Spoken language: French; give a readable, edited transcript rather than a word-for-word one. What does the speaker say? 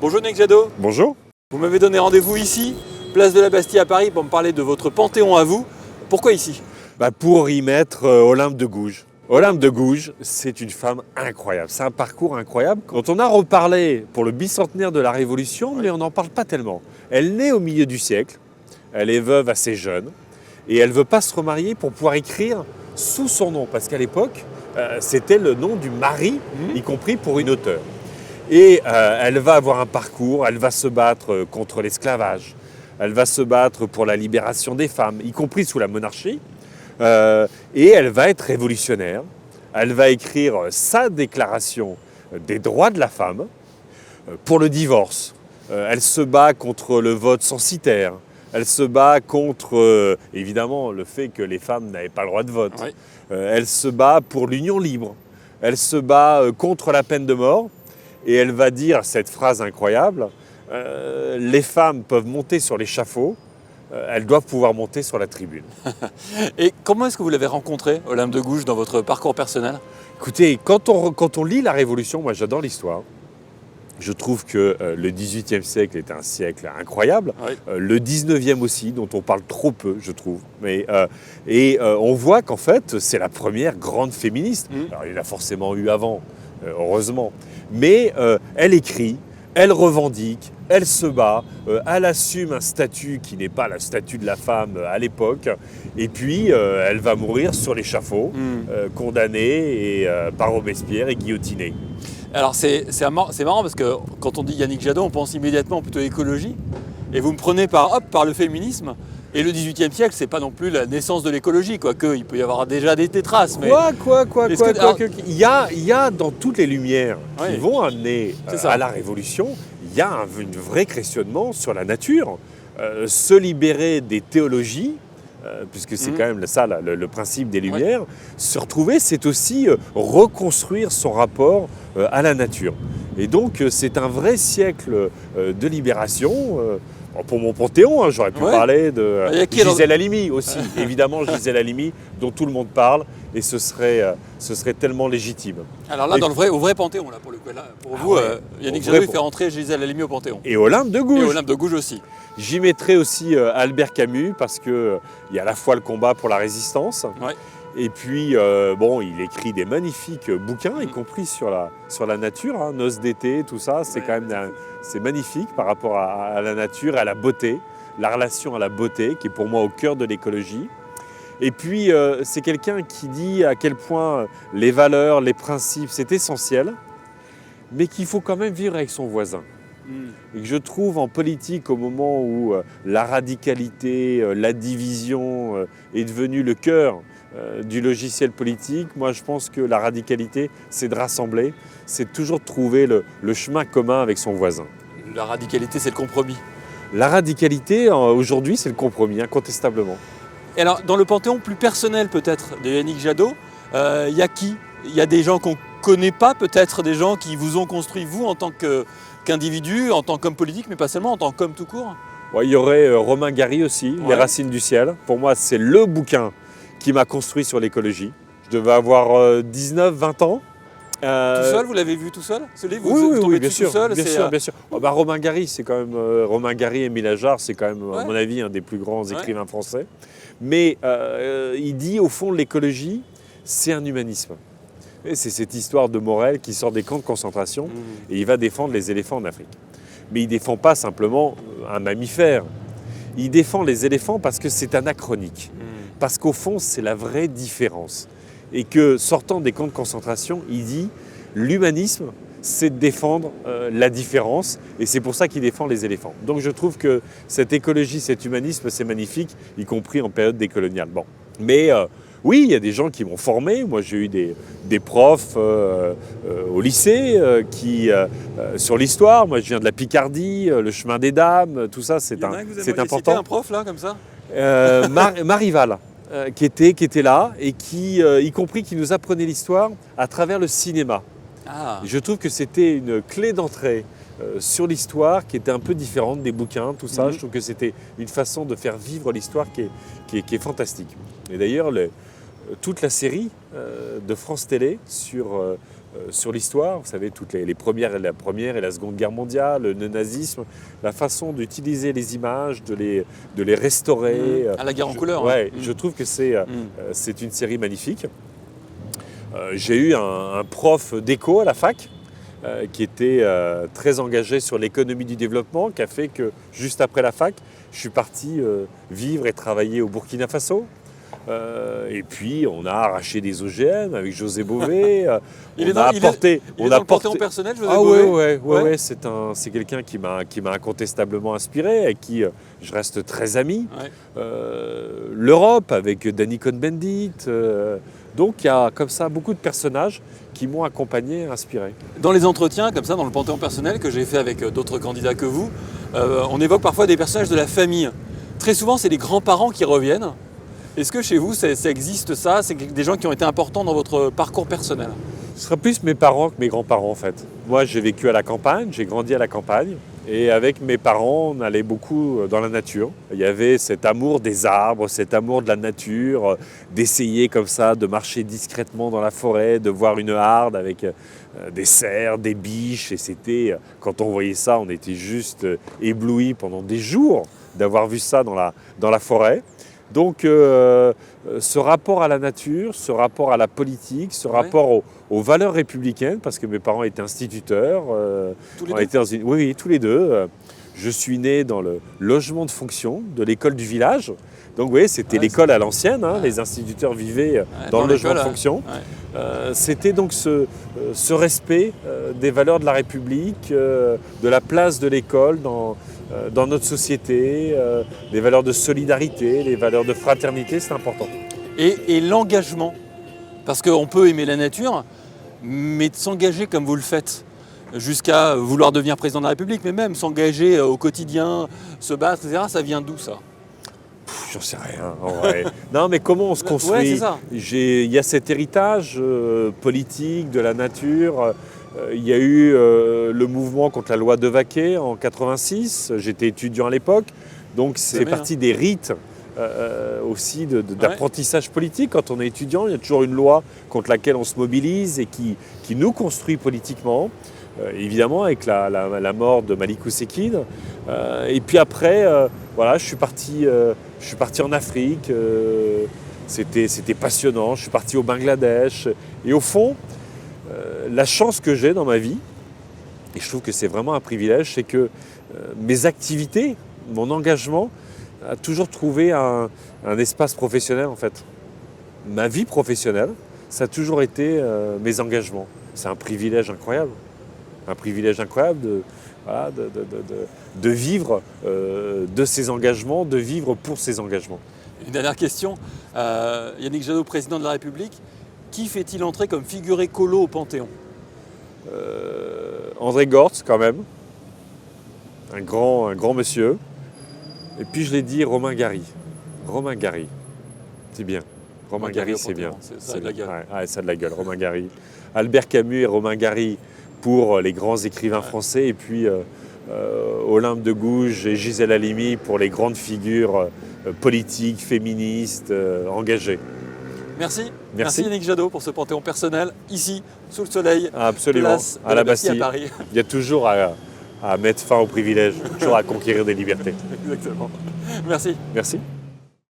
Bonjour Yannick Jadot, Bonjour. vous m'avez donné rendez-vous ici, place de la Bastille à Paris, pour me parler de votre Panthéon à vous. Pourquoi ici? Pour y mettre Olympe de Gouges. Olympe de Gouges, c'est une femme incroyable. C'est un parcours incroyable dont on a reparlé pour le bicentenaire de la Révolution, mais on n'en parle pas tellement. Elle naît au milieu du siècle, elle est veuve assez jeune, et elle ne veut pas se remarier pour pouvoir écrire sous son nom, parce qu'à l'époque, c'était le nom du mari, y compris pour une auteure. Et elle va avoir un parcours, elle va se battre contre l'esclavage, elle va se battre pour la libération des femmes, y compris sous la monarchie. Et elle va être révolutionnaire. Elle va écrire sa déclaration des droits de la femme pour le divorce. Elle se bat contre le vote censitaire. Elle se bat contre, évidemment, le fait que les femmes n'avaient pas le droit de vote. Oui. Elle se bat pour l'union libre. Elle se bat contre la peine de mort. Et elle va dire cette phrase incroyable, les femmes peuvent monter sur l'échafaud, elles doivent pouvoir monter sur la tribune. Et comment est-ce que vous l'avez rencontrée, Olympe de Gouges, dans votre parcours personnel? Écoutez, quand on lit la Révolution, moi j'adore l'histoire. Je trouve que le XVIIIe siècle est un siècle incroyable. Oui. Le XIXe aussi, dont on parle trop peu, je trouve. Et on voit qu'en fait, c'est la première grande féministe. Alors, il y en a forcément eu avant, heureusement. Mais elle écrit, elle revendique, elle se bat, elle assume un statut qui n'est pas le statut de la femme à l'époque. Et puis, elle va mourir sur l'échafaud, condamnée par Robespierre et guillotinée. Alors c'est marrant parce que quand on dit Yannick Jadot, on pense immédiatement plutôt écologie. Et vous me prenez par le féminisme. Et le XVIIIe siècle, c'est pas non plus la naissance de l'écologie, quoique il peut y avoir déjà des traces. Mais Il y a dans toutes les lumières qui vont amener à la Révolution, il y a un vrai questionnement sur la nature. Se libérer des théologies, puisque c'est quand même ça le principe des Lumières, se retrouver, c'est aussi reconstruire son rapport à la nature. Et donc c'est un vrai siècle de libération. Pour mon Panthéon, j'aurais pu parler de Gisèle Halimi aussi. Évidemment, Gisèle Halimi, dont tout le monde parle, et ce serait tellement légitime. Alors là, au vrai Panthéon, là, pour le coup, là, pour vous, Yannick Jadot, il fait rentrer Gisèle Halimi au Panthéon. Et Olympe de Gouges. Et Olympe de Gouges aussi. J'y mettrai aussi Albert Camus, parce qu'il y a à la fois le combat pour la résistance, et puis il écrit des magnifiques bouquins, y compris sur la nature, Noces d'été, tout ça, c'est quand même c'est magnifique par rapport à la nature, à la beauté, la relation à la beauté, qui est pour moi au cœur de l'écologie. Et puis c'est quelqu'un qui dit à quel point les valeurs, les principes, c'est essentiel, mais qu'il faut quand même vivre avec son voisin. Et que je trouve en politique, au moment où la radicalité, la division est devenue le cœur du logiciel politique, moi je pense que la radicalité, c'est de rassembler, c'est de toujours trouver le chemin commun avec son voisin. La radicalité, c'est le compromis. La radicalité, aujourd'hui, c'est le compromis, incontestablement. Et alors, dans le Panthéon plus personnel peut-être de Yannick Jadot, il y a qui? Il y a des gens qu'on ne connaît pas, peut-être des gens qui vous ont construit, vous, en tant qu'individu, en tant qu'homme politique, mais pas seulement, en tant qu'homme tout court? Il y aurait Romain Gary aussi, Les Racines du ciel. Pour moi, c'est le bouquin qui m'a construit sur l'écologie. Je devais avoir 19-20 ans. Tout seul, vous l'avez vu tout seul, ce livre? Oui, bien sûr. Bien sûr. Romain Gary, c'est quand même Romain Gary et Émile Ajar, c'est quand même, à mon avis, un des plus grands écrivains français. Mais il dit, au fond, l'écologie, c'est un humanisme. Et c'est cette histoire de Morel qui sort des camps de concentration et il va défendre les éléphants en Afrique. Mais il ne défend pas simplement un mammifère. Il défend les éléphants parce que c'est anachronique. Parce qu'au fond, c'est la vraie différence. Et que, sortant des camps de concentration, il dit l'humanisme, c'est de défendre la différence. Et c'est pour ça qu'il défend les éléphants. Donc je trouve que cette écologie, cet humanisme, c'est magnifique, y compris en période décoloniale. Bon. Mais oui, il y a des gens qui m'ont formé. Moi, j'ai eu des profs au lycée sur l'histoire. Moi, je viens de la Picardie, le chemin des dames, tout ça, c'est important. C'était un prof, là, comme ça? Marival. Qui était là et y compris qui nous apprenait l'histoire à travers le cinéma. Je trouve que c'était une clé d'entrée sur l'histoire qui était un peu différente des bouquins, tout ça. Je trouve que c'était une façon de faire vivre l'histoire qui est fantastique. Et d'ailleurs, toute la série de France Télé sur sur l'histoire. Vous savez, toutes la première et la Seconde Guerre mondiale, le nazisme, la façon d'utiliser les images, de les restaurer. À la guerre en couleur. Ouais, je trouve que c'est une série magnifique. J'ai eu un prof d'éco à la fac qui était très engagé sur l'économie du développement, qui a fait que juste après la fac, je suis parti vivre et travailler au Burkina Faso. Et puis on a arraché des OGM avec José Bové. Il est dans le Panthéon personnel, José Bové. Ouais, c'est quelqu'un qui m'a incontestablement inspiré, avec qui je reste très ami. Ouais. L'Europe avec Danny Cohn-Bendit. Donc il y a comme ça beaucoup de personnages qui m'ont accompagné et inspiré. Dans les entretiens, comme ça, dans le Panthéon personnel que j'ai fait avec d'autres candidats que vous, on évoque parfois des personnages de la famille. Très souvent, c'est les grands-parents qui reviennent. Est-ce que chez vous, ça existe ça? C'est des gens qui ont été importants dans votre parcours personnel? Ce sera plus mes parents que mes grands-parents en fait. Moi, j'ai vécu à la campagne, j'ai grandi à la campagne. Et avec mes parents, on allait beaucoup dans la nature. Il y avait cet amour des arbres, cet amour de la nature, d'essayer comme ça, de marcher discrètement dans la forêt, de voir une harde avec des cerfs, des biches. Et c'était, quand on voyait ça, on était juste éblouis pendant des jours d'avoir vu ça dans la forêt. Donc ce rapport à la nature, ce rapport à la politique, ce rapport aux valeurs républicaines, parce que mes parents étaient instituteurs. Tous les deux? Oui, tous les deux. Je suis né dans le logement de fonction de l'école du village. Donc vous voyez, c'était l'école à l'ancienne, les instituteurs vivaient dans le logement de fonction. Ouais. C'était donc ce respect des valeurs de la République, de la place de l'école dans notre société, les valeurs de solidarité, les valeurs de fraternité, c'est important. Et l'engagement, parce qu'on peut aimer la nature, mais de s'engager comme vous le faites, jusqu'à vouloir devenir président de la République, mais même s'engager au quotidien, se battre, etc., ça vient d'où ça? J'en sais rien, en vrai. Non, mais comment on se construit? Ouais, c'est ça. Il y a cet héritage politique de la nature. Il y a eu le mouvement contre la loi Devaquet en 86. J'étais étudiant à l'époque, donc c'est partie des rites aussi d'apprentissage politique. Quand on est étudiant, il y a toujours une loi contre laquelle on se mobilise et qui nous construit politiquement. Évidemment, avec la mort de Malik Oussekine. Et puis après, voilà, je suis parti en Afrique. C'était passionnant. Je suis parti au Bangladesh. Et au fond, la chance que j'ai dans ma vie, et je trouve que c'est vraiment un privilège, c'est que mes activités, mon engagement, a toujours trouvé un espace professionnel en fait. Ma vie professionnelle, ça a toujours été mes engagements. C'est un privilège incroyable. Un privilège incroyable de vivre de ses engagements, de vivre pour ses engagements. Une dernière question. Yannick Jadot, président de la République, qui fait-il entrer comme figure écolo au Panthéon? André Gortz, quand même. Un grand monsieur. Et puis je l'ai dit, Romain Gary. Romain Gary, c'est bien. Romain Gary, c'est bien. Ça a de la gueule. Ouais, ça a de la gueule, Romain Gary. Albert Camus et Romain Gary pour les grands écrivains français, et puis Olympe de Gouges et Gisèle Halimi pour les grandes figures politiques, féministes, engagées. Merci Yannick Jadot pour ce Panthéon personnel, ici, sous le soleil. Absolument, place à la Bastille. À Paris. Il y a toujours à mettre fin aux privilèges, toujours à conquérir des libertés. Exactement. Merci. Merci.